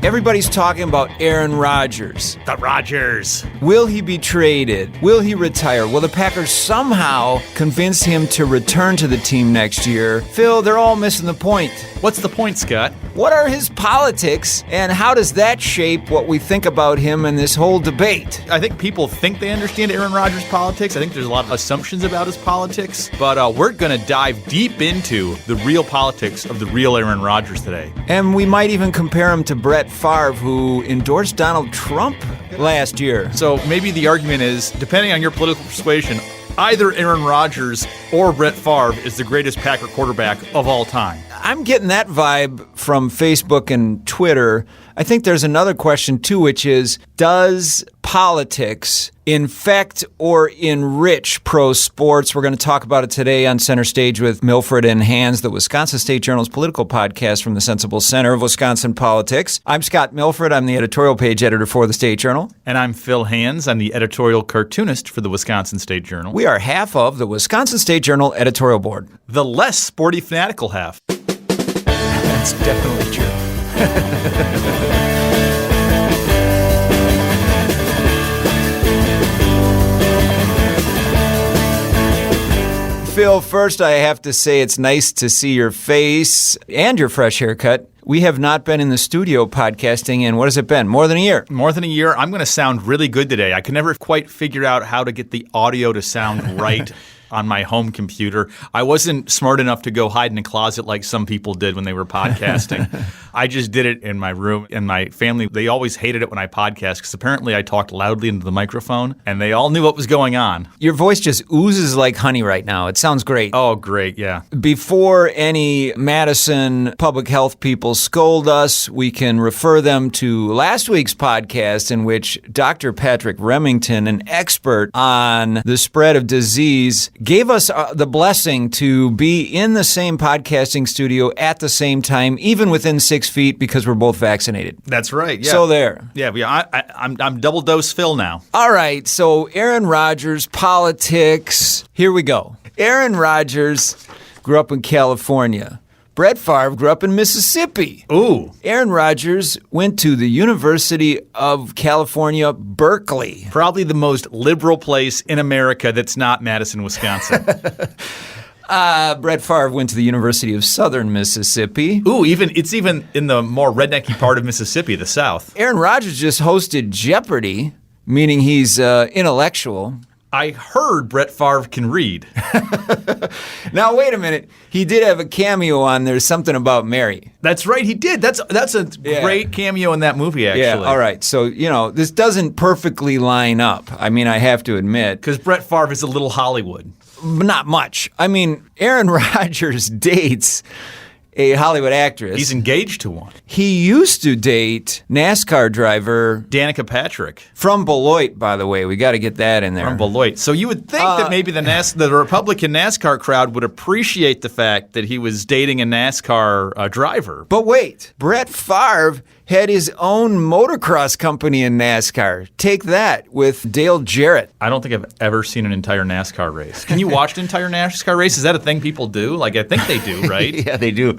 Everybody's talking about Aaron Rodgers. The Rodgers. Will he be traded? Will he retire? Will the Packers somehow convince him to return to the team next year? Phil, they're all missing the point. What's the point, Scott? What are his politics, and how does that shape what we think about him in this whole debate? I think people think they understand Aaron Rodgers' politics. I think there's a lot of assumptions about his politics. But we're going to dive deep into the real politics of the real Aaron Rodgers today. And we might even compare him to Brett Favre, who endorsed Donald Trump last year. So maybe the argument is, depending on your political persuasion, either Aaron Rodgers or Brett Favre is the greatest Packer quarterback of all time. I'm getting that vibe from Facebook and Twitter. I think there's another question, too, which is, does politics infect or enrich pro sports? We're going to talk about it today on Center Stage with Milfred and Hands, the Wisconsin State Journal's political podcast from the Sensible Center of Wisconsin Politics. I'm Scott Milfred. I'm the editorial page editor for the State Journal. And I'm Phil Hands. I'm the editorial cartoonist for the Wisconsin State Journal. We are half of the Wisconsin State Journal editorial board. The less sporty fanatical half. That's definitely true. Phil, first I have to say it's nice to see your face and your fresh haircut. We have not been in the studio podcasting in, what has it been, more than a year? More than a year. I'm going to sound really good today. I can never quite figure out how to get the audio to sound right on my home computer. I wasn't smart enough to go hide in a closet like some people did when they were podcasting. I just did it in my room. And my family, they always hated it when I podcast because apparently I talked loudly into the microphone and they all knew what was going on. Your voice just oozes like honey right now. It sounds great. Oh, great, yeah. Before any Madison public health people scold us, we can refer them to last week's podcast in which Dr. Patrick Remington, an expert on the spread of disease, gave us the blessing to be in the same podcasting studio at the same time, even within 6 feet, because we're both vaccinated. That's right. Yeah. So there. Yeah, I'm double dose Phil now. All right. So Aaron Rodgers, politics. Here we go. Aaron Rodgers grew up in California. Brett Favre grew up in Mississippi. Ooh. Aaron Rodgers went to the University of California, Berkeley. Probably the most liberal place in America that's not Madison, Wisconsin. Brett Favre went to the University of Southern Mississippi. Ooh, it's even in the more rednecky part of Mississippi, the South. Aaron Rodgers just hosted Jeopardy, meaning he's intellectual. I heard Brett Favre can read. Now, wait a minute. He did have a cameo on There's Something About Mary. That's right, he did. That's a great cameo in that movie, actually. Yeah, all right. So, this doesn't perfectly line up. I mean, I have to admit. Because Brett Favre is a little Hollywood. Not much. I mean, Aaron Rodgers dates a Hollywood actress. He's engaged to one. He used to date NASCAR driver Danica Patrick. From Beloit, by the way. We got to get that in there. From Beloit. So you would think that maybe the Republican NASCAR crowd would appreciate the fact that he was dating a NASCAR driver. But wait, Brett Favre had his own motocross company in NASCAR. Take that with Dale Jarrett. I don't think I've ever seen an entire NASCAR race. Can you watch an entire NASCAR race? Is that a thing people do? Like, I think they do, right? Yeah, they do.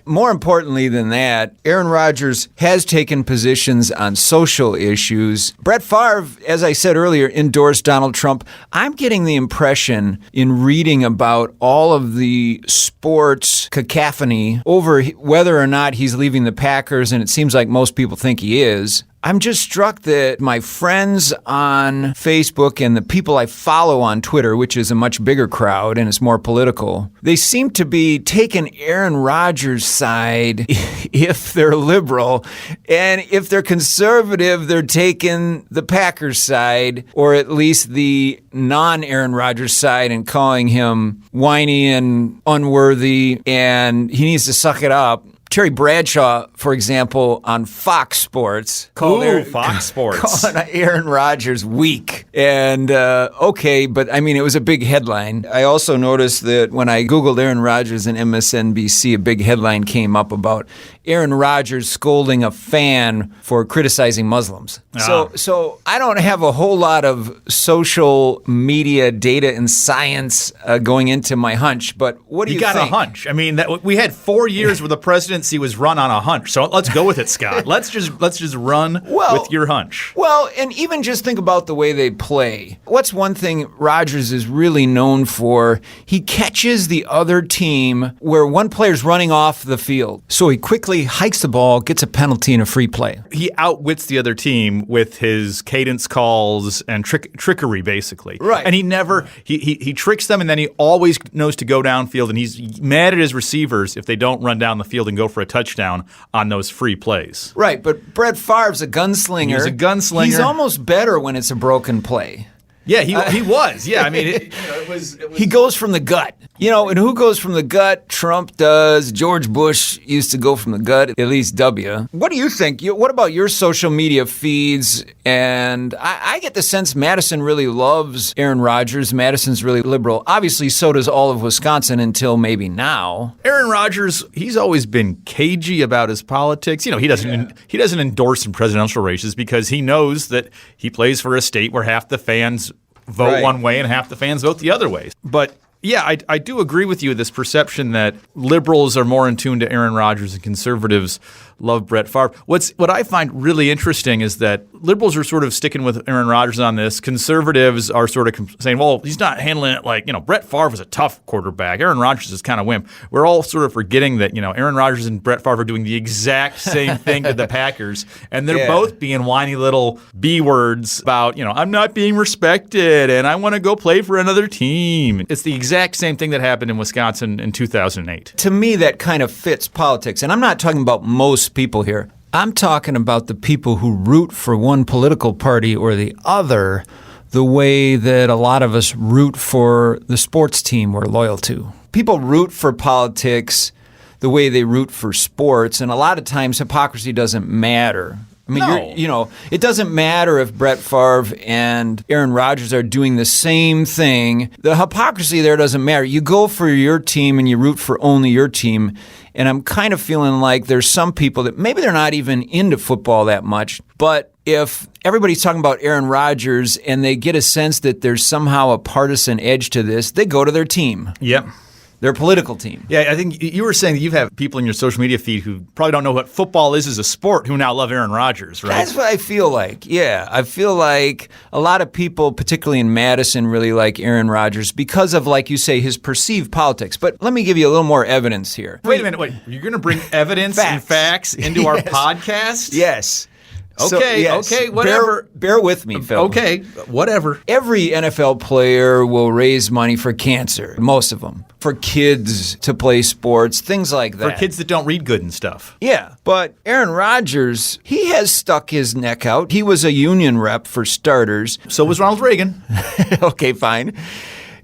More importantly than that, Aaron Rodgers has taken positions on social issues. Brett Favre, as I said earlier, endorsed Donald Trump. I'm getting the impression in reading about all of the sports cacophony over whether or not he's leaving the Packers, and it seems like most people think he is. I'm just struck that my friends on Facebook and the people I follow on Twitter, which is a much bigger crowd and is more political, they seem to be taking Aaron Rodgers' side if they're liberal, and if they're conservative, they're taking the Packers' side, or at least the non-Aaron Rodgers side, and calling him whiny and unworthy, and he needs to suck it up. Terry Bradshaw, for example, on Fox Sports, called Aaron Rodgers weak. And okay, but I mean, it was a big headline. I also noticed that when I Googled Aaron Rodgers and MSNBC, a big headline came up about Aaron Rodgers scolding a fan for criticizing Muslims. So I don't have a whole lot of social media data and science going into my hunch, but what do you think? You got a hunch. I mean, we had 4 years where the president presidency was run on a hunch. So let's go with it, Scott. Let's just run with your hunch. Well, and even just think about the way they play. What's one thing Rodgers is really known for? He catches the other team where one player's running off the field. So he quickly hikes the ball, gets a penalty and a free play. He outwits the other team with his cadence calls and trickery, basically. Right. And he tricks them, and then he always knows to go downfield, and he's mad at his receivers if they don't run down the field and go for a touchdown on those free plays. Right, but Brett Favre's a gunslinger. He's a gunslinger. He's almost better when it's a broken play. Yeah, he was. Yeah, I mean, it was. He goes from the gut. And who goes from the gut? Trump does. George Bush used to go from the gut, at least W. What do you think? What about your social media feeds? And I get the sense Madison really loves Aaron Rodgers. Madison's really liberal. Obviously, so does all of Wisconsin until maybe now. Aaron Rodgers, he's always been cagey about his politics. He doesn't endorse in presidential races because he knows that he plays for a state where half the fans vote one way and half the fans vote the other way. But yeah, I do agree with you, this perception that liberals are more in tune to Aaron Rodgers and conservatives love Brett Favre. What I find really interesting is that liberals are sort of sticking with Aaron Rodgers on this. Conservatives are sort of saying, well, he's not handling it like, Brett Favre was a tough quarterback. Aaron Rodgers is kind of wimp. We're all sort of forgetting that, Aaron Rodgers and Brett Favre are doing the exact same thing to the Packers, and they're both being whiny little B words about, I'm not being respected and I want to go play for another team. It's the exact same thing that happened in Wisconsin in 2008. To me, that kind of fits politics. And I'm not talking about most people here. I'm talking about the people who root for one political party or the other the way that a lot of us root for the sports team we're loyal to. People root for politics the way they root for sports, and a lot of times hypocrisy doesn't matter. I mean, it doesn't matter if Brett Favre and Aaron Rodgers are doing the same thing. The hypocrisy there doesn't matter. You go for your team and you root for only your team. And I'm kind of feeling like there's some people that maybe they're not even into football that much, but if everybody's talking about Aaron Rodgers and they get a sense that there's somehow a partisan edge to this, they go to their team. Yep. Their political team. Yeah, I think you were saying that you have people in your social media feed who probably don't know what football is as a sport who now love Aaron Rodgers, right? That's what I feel like. Yeah, I feel like a lot of people, particularly in Madison, really like Aaron Rodgers because of, like you say, his perceived politics. But let me give you a little more evidence here. Wait a minute. You're going to bring evidence and facts into our podcast? Yes. Okay, whatever. Bear with me, Phil. Okay, whatever. Every NFL player will raise money for cancer, most of them, for kids to play sports, things like that. For kids that don't read good and stuff. Yeah, but Aaron Rodgers, he has stuck his neck out. He was a union rep for starters. So was Ronald Reagan. Okay, fine.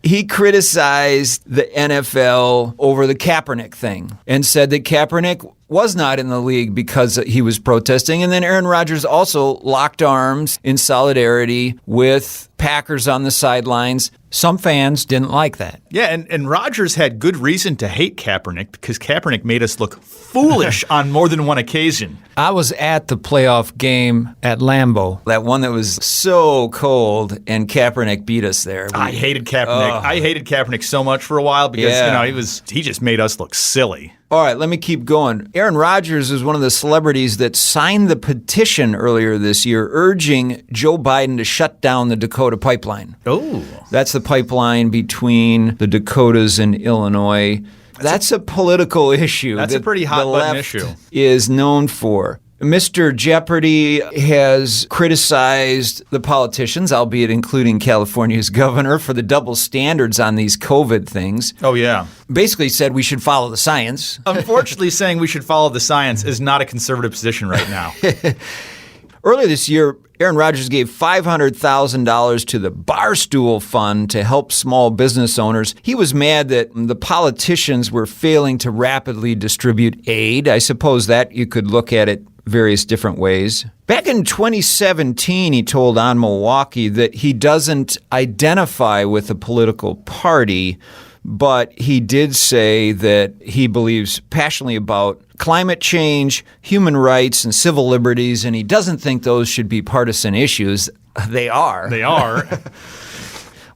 He criticized the NFL over the Kaepernick thing and said that Kaepernick was not in the league because he was protesting. And then Aaron Rodgers also locked arms in solidarity with Packers on the sidelines. Some fans didn't like that. Yeah, and Rodgers had good reason to hate Kaepernick because Kaepernick made us look foolish on more than one occasion. I was at the playoff game at Lambeau, that one that was so cold, and Kaepernick beat us there. I hated Kaepernick. I hated Kaepernick so much for a while because he just made us look silly. All right, let me keep going. Aaron Rodgers is one of the celebrities that signed the petition earlier this year urging Joe Biden to shut down the Dakota pipeline. Oh. That's the pipeline between the Dakotas and Illinois. That's a political issue. That's a pretty hot button issue. Is known for. Mr. Jeopardy has criticized the politicians, albeit including California's governor, for the double standards on these COVID things. Oh, yeah. Basically said we should follow the science. Unfortunately, saying we should follow the science is not a conservative position right now. Earlier this year, Aaron Rodgers gave $500,000 to the Barstool Fund to help small business owners. He was mad that the politicians were failing to rapidly distribute aid. I suppose that you could look at it various different ways. Back in 2017, he told On Milwaukee that he doesn't identify with a political party, but he did say that he believes passionately about climate change, human rights, and civil liberties, and he doesn't think those should be partisan issues. They are. They are.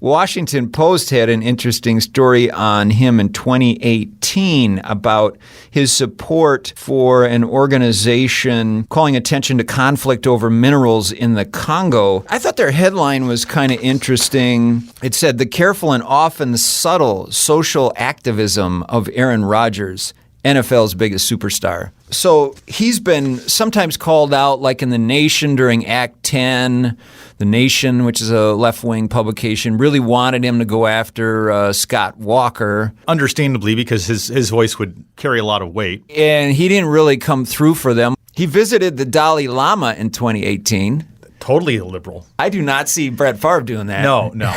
Washington Post had an interesting story on him in 2018 about his support for an organization calling attention to conflict over minerals in the Congo. I thought their headline was kind of interesting. It said, "The careful and often subtle social activism of Aaron Rodgers, NFL's biggest superstar." So he's been sometimes called out, like in The Nation during Act 10. The Nation, which is a left-wing publication, really wanted him to go after Scott Walker. Understandably, because his voice would carry a lot of weight. And he didn't really come through for them. He visited the Dalai Lama in 2018. Totally illiberal. I do not see Brett Favre doing that. No.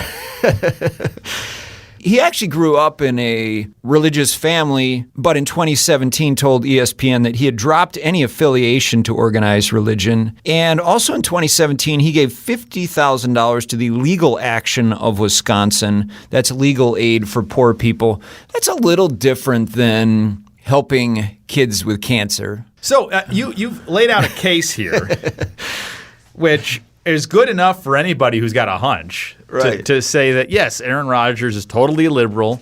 He actually grew up in a religious family, but in 2017 told ESPN that he had dropped any affiliation to organized religion. And also in 2017, he gave $50,000 to the Legal Action of Wisconsin. That's legal aid for poor people. That's a little different than helping kids with cancer. So you've laid out a case here, which is good enough for anybody who's got a hunch to say that, yes, Aaron Rodgers is totally illiberal,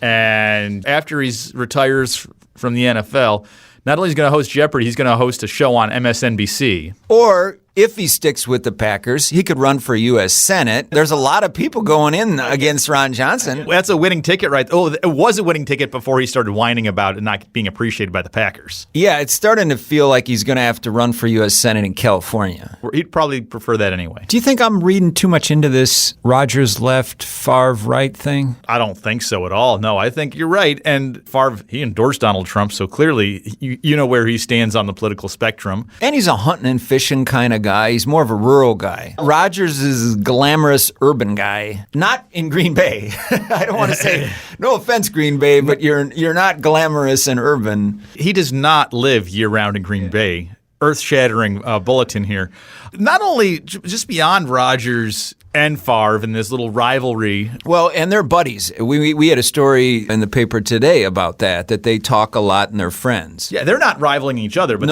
and after he retires from the NFL, not only is he going to host Jeopardy, he's going to host a show on MSNBC. Or if he sticks with the Packers, he could run for U.S. Senate. There's a lot of people going in against Ron Johnson. That's a winning ticket, right? Oh, it was a winning ticket before he started whining about it not being appreciated by the Packers. Yeah, it's starting to feel like he's going to have to run for U.S. Senate in California. He'd probably prefer that anyway. Do you think I'm reading too much into this Rodgers left, Favre right thing? I don't think so at all. No, I think you're right. And Favre, he endorsed Donald Trump, so clearly you know where he stands on the political spectrum. And he's a hunting and fishing kind of guy. He's more of a rural guy. Rodgers is a glamorous urban guy. Not in Green Bay. I don't want to say, no offense, Green Bay, but you're not glamorous and urban. He does not live year-round in Green Bay. Earth-shattering bulletin here. Not only just beyond Rodgers and Favre and this little rivalry. Well, and they're buddies. We had a story in the paper today about that they talk a lot and they're friends. Yeah, they're not rivaling each other, but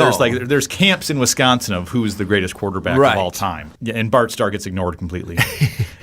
there's camps in Wisconsin of who's the greatest quarterback of all time. Yeah, and Bart Starr gets ignored completely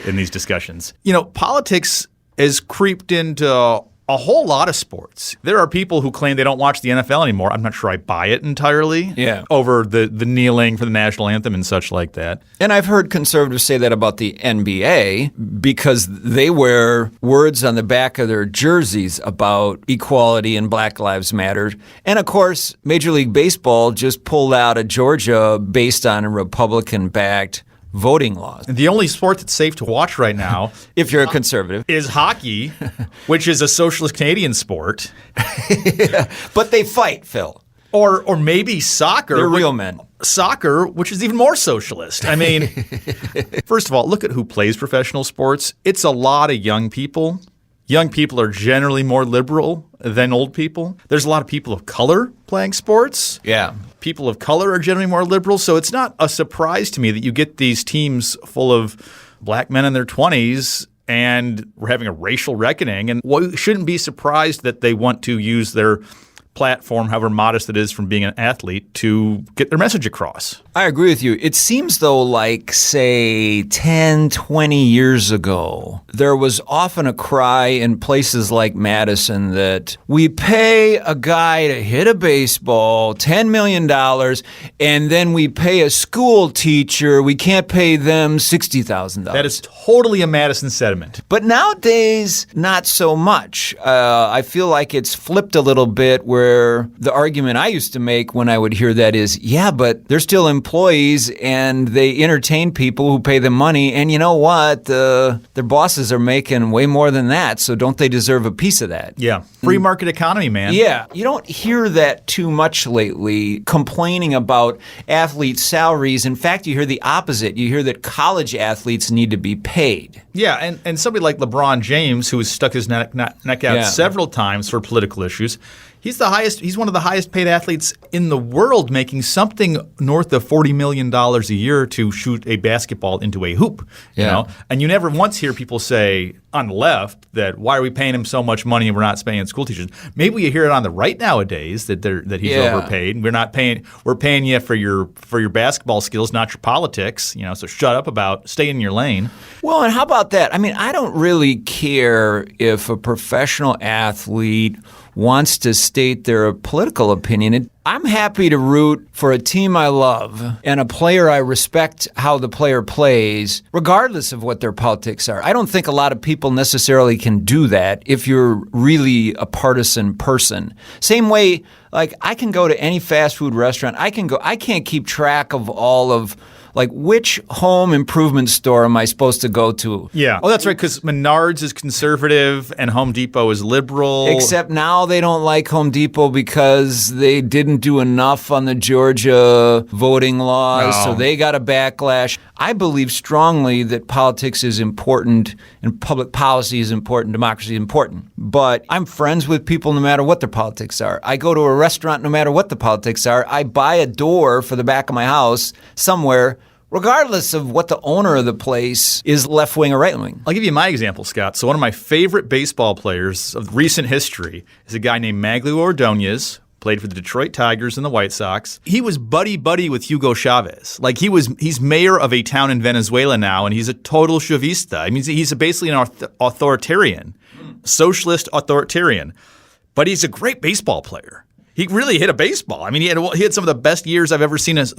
in these discussions. You know, politics has creeped into a whole lot of sports. There are people who claim they don't watch the NFL anymore. I'm not sure I buy it entirely. Yeah. Over the kneeling for the national anthem and such like that. And I've heard conservatives say that about the NBA because they wear words on the back of their jerseys about equality and Black Lives Matter. And of course, Major League Baseball just pulled out of Georgia based on a Republican-backed voting laws. The only sport that's safe to watch right now, if you're a conservative, is hockey, which is a socialist Canadian sport. Yeah, but they fight, Phil. Or maybe soccer. They're real men. Soccer, which is even more socialist. I mean, first of all, look at who plays professional sports. It's a lot of young people. Young people are generally more liberal than old people. There's a lot of people of color playing sports. Yeah. People of color are generally more liberal. So it's not a surprise to me that you get these teams full of black men in their 20s and we're having a racial reckoning. And we shouldn't be surprised that they want to use their platform, however modest it is from being an athlete, to get their message across. I agree with you. It seems, though, like, say, 10, 20 years ago, there was often a cry in places like Madison that we pay a guy to hit a baseball, $10 million, and then we pay a school teacher, we can't pay them $60,000. That is totally a Madison sentiment. But nowadays, not so much. I feel like it's flipped a little bit where the argument I used to make when I would hear that is, yeah, but they're still employees and they entertain people who pay them money. And you know what? Their bosses are making way more than that. So don't they deserve a piece of that? Yeah. Free market economy, man. Yeah. You don't hear that too much lately, complaining about athletes' salaries. In fact, you hear the opposite. You hear that college athletes need to be paid. Yeah. And somebody like LeBron James, who has stuck his neck out several times for political issues, He's one of the highest paid athletes in the world, making something north of $40 million a year to shoot a basketball into a hoop. You know? And you never once hear people say on the left that why are we paying him so much money and we're not paying school teachers? Maybe you hear it on the right nowadays that he's overpaid. We're paying you for your basketball skills, not your politics. So shut up stay in your lane. Well, and how about that? I mean, I don't really care if a professional athlete wants to state their political opinion. I'm happy to root for a team I love and a player I respect how the player plays, regardless of what their politics are. I don't think a lot of people necessarily can do that if you're really a partisan person. Same way, like I can go to any fast food restaurant. I can't keep track of all of which home improvement store am I supposed to go to? Yeah. Oh, that's right, because Menards is conservative and Home Depot is liberal. Except now they don't like Home Depot because they didn't do enough on the Georgia voting laws, so they got a backlash. I believe strongly that politics is important and public policy is important, democracy is important. But I'm friends with people no matter what their politics are. I go to a restaurant no matter what the politics are. I buy a door for the back of my house somewhere regardless of what the owner of the place is left-wing or right-wing. I'll give you my example, Scott. So one of my favorite baseball players of recent history is a guy named Magglio Ordonez, played for the Detroit Tigers and the White Sox. He was buddy-buddy with Hugo Chavez. He's mayor of a town in Venezuela now, and he's a total Chavista. I mean, he's basically an authoritarian, socialist authoritarian. But he's a great baseball player. He really hit a baseball. I mean, he had some of the best years I've ever seen as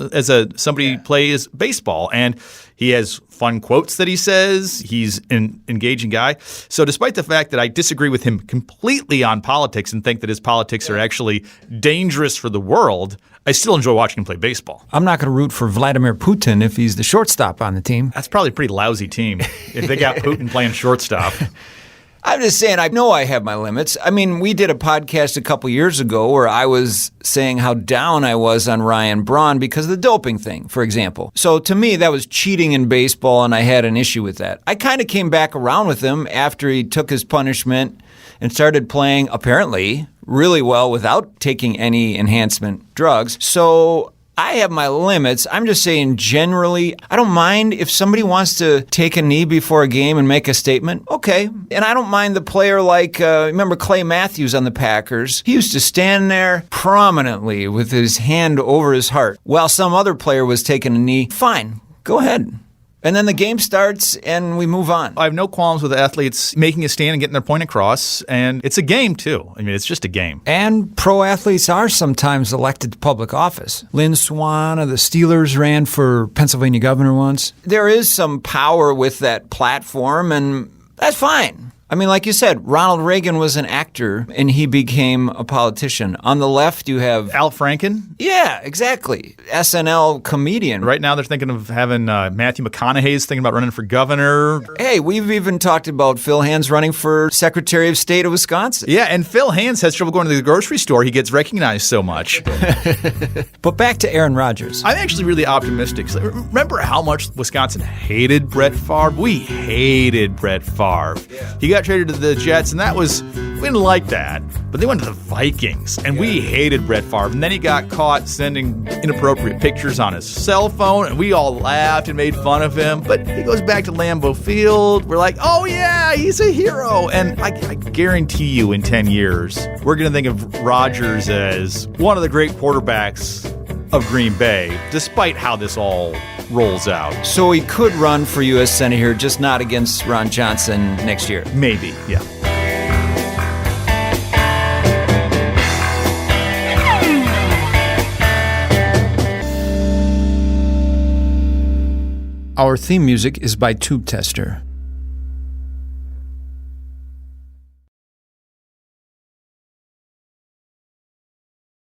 somebody play as baseball. And he has fun quotes that he says. He's an engaging guy. So despite the fact that I disagree with him completely on politics and think that his politics are actually dangerous for the world, I still enjoy watching him play baseball. I'm not going to root for Vladimir Putin if he's the shortstop on the team. That's probably a pretty lousy team if they got Putin playing shortstop. I'm just saying, I know I have my limits. I mean, we did a podcast a couple years ago where I was saying how down I was on Ryan Braun because of the doping thing, for example. So to me, that was cheating in baseball, and I had an issue with that. I kind of came back around with him after he took his punishment and started playing, apparently, really well without taking any enhancement drugs. So I have my limits. I'm just saying generally, I don't mind if somebody wants to take a knee before a game and make a statement. Okay. And I don't mind the player remember Clay Matthews on the Packers? He used to stand there prominently with his hand over his heart while some other player was taking a knee. Fine. Go ahead. And then the game starts and we move on. I have no qualms with athletes making a stand and getting their point across. And it's a game, too. I mean, it's just a game. And pro athletes are sometimes elected to public office. Lynn Swann of the Steelers ran for Pennsylvania governor once. There is some power with that platform, and that's fine. I mean, like you said, Ronald Reagan was an actor, and he became a politician. On the left, you have Al Franken? Yeah, exactly. SNL comedian. Right now, they're thinking of having Matthew McConaughey's thinking about running for governor. Hey, we've even talked about Phil Hands running for Secretary of State of Wisconsin. Yeah, and Phil Hands has trouble going to the grocery store. He gets recognized so much. But back to Aaron Rodgers. I'm actually really optimistic. Remember how much Wisconsin hated Brett Favre? We hated Brett Favre. He got traded to the Jets, and we didn't like that. But they went to the Vikings, and we hated Brett Favre. And then he got caught sending inappropriate pictures on his cell phone, and we all laughed and made fun of him. But he goes back to Lambeau Field. We're like, oh yeah, he's a hero. And I guarantee you in 10 years, we're going to think of Rodgers as one of the great quarterbacks of Green Bay, despite how this all rolls out. So he could run for U.S. Senator, just not against Ron Johnson next year. Maybe, yeah. Our theme music is by Tube Tester.